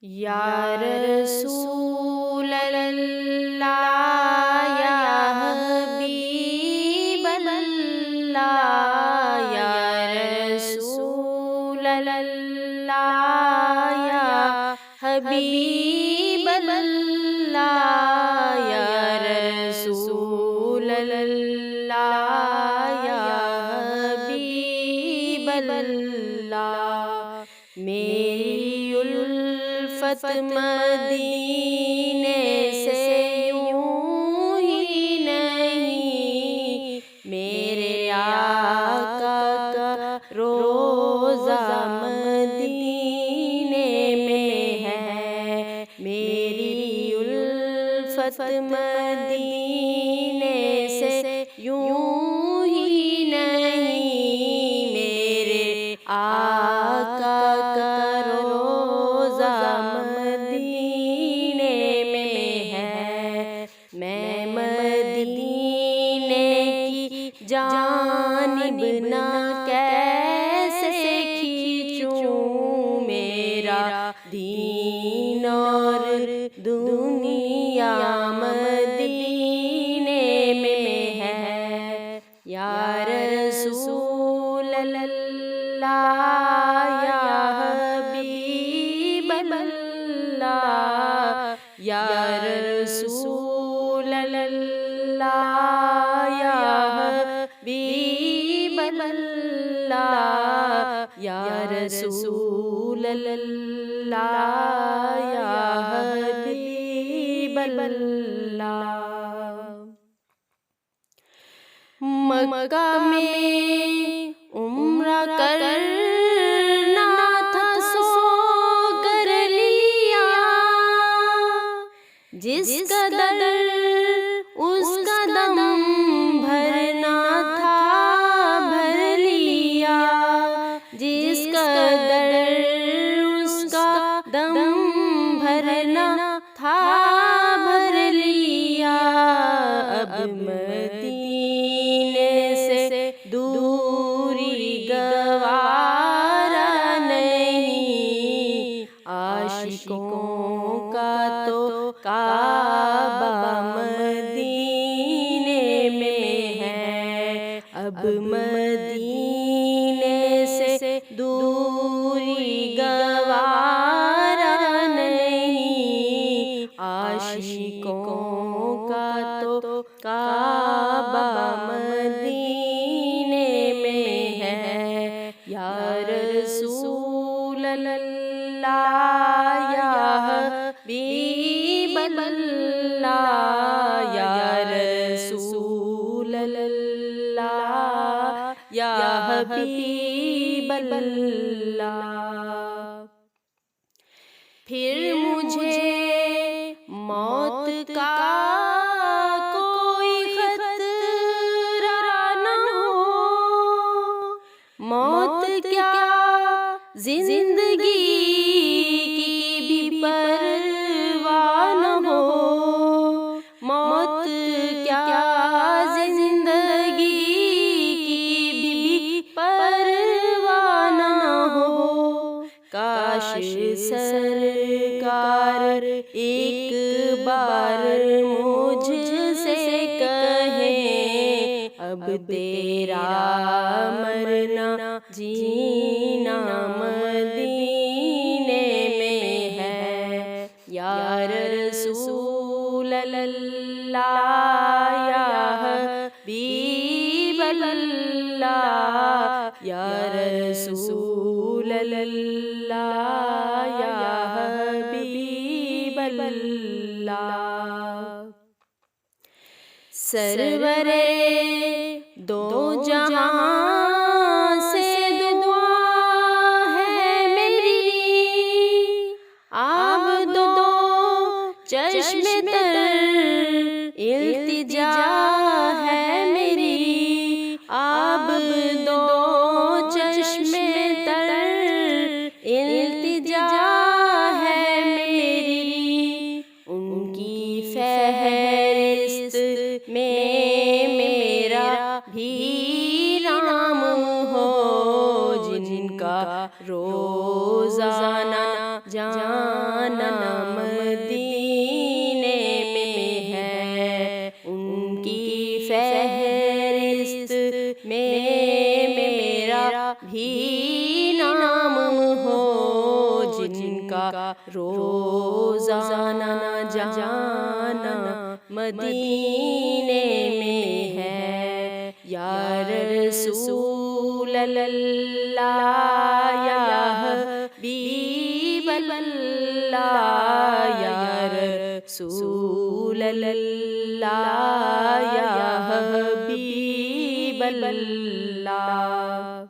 یا رسول اللہ یا حبیب اللہ یا رسول اللہ یا حبیب اللہ یا رسول اللہ یا حبیب اللہ میری الفت مدینے سے یوں ہی نہیں، میرے آقا کا روضہ مدینے میں ہے، میری الفت مدینے سے یوں ہی نہیں، میرے آقا کا جانب نہ کیسے کھینچوں، میرا دین اور دنیا مدینے میں ہے، یا رسول اللہ یا حبیب اللہ یا رسول اللہ یا حبیب اللہ یا رسول اللہ یا حبیب اللہ۔ مکہ میں عمرہ کرنا تھا سو کر لیا، جس قدر اس کا دم بھرنا تھا بھر لیا، جس قدر اس کا دم بھرنا تھا بھر لیا، اب مدینے سے دوری گوارا نہیں، عاشقوں کا تو کعبہ مدینے میں ہے، اب مدینے سے دوری گوارا نہیں، عاشقوں کا تو کعبہ مدینے میں ہے، یا رسول اللہ یا حبیب اللہ یا رسول اللہ یا حبیب اللہ۔ پھر مجھے موت کا کوئی خطرہ نہ ہو، موت کیا زندگی کی بھی پرواہ نہ ہو، موت کیا زندگی کی بھی پرواہ نہ ہو، کاش سرکار ایک بار مجھ سے کہیں، اب تیرا مرنا جینا مدینے میں ہے، یا رسول اللہ یا حبیب اللہ یا رسول اللہ یا حبیب اللہ۔ سرورے دو جہاں سے دعا ہے میری، آپ دو چشم تر التجا ہے میری، آپ دو چشم تر التجا ہے میری، ان کی فہرست میں میرا بھی نام ہو، جن کا روزانہ جانا کا روزانہ جانا مدینے میں ہے، یا رسول اللہ یا حبیب اللہ، یا رسول اللہ یا حبیب اللہ۔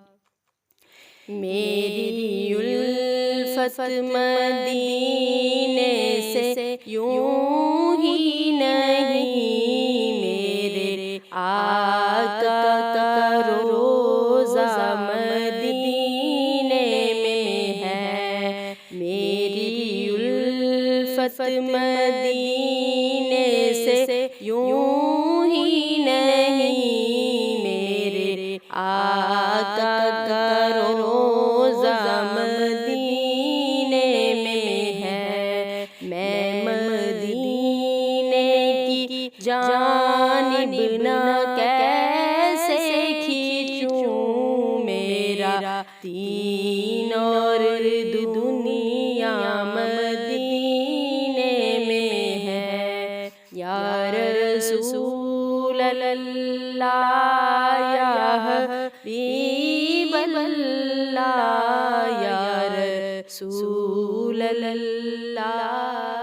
میری الفت مدینے سے یوں ہی نہیں، میرے آقا کا روزہ مدینے میں ہے، میری الفت مدینے سے یوں ہی نہیں، میرے آقا کا روزہ مدینے میں ہے۔ میں مدینے کی جانب نہ کیسے کھینچوں، میرا دین اور دنیا مدینے میں ہے، یا رسول اللہ یا حبیب اللہ، یا رسول اللہ۔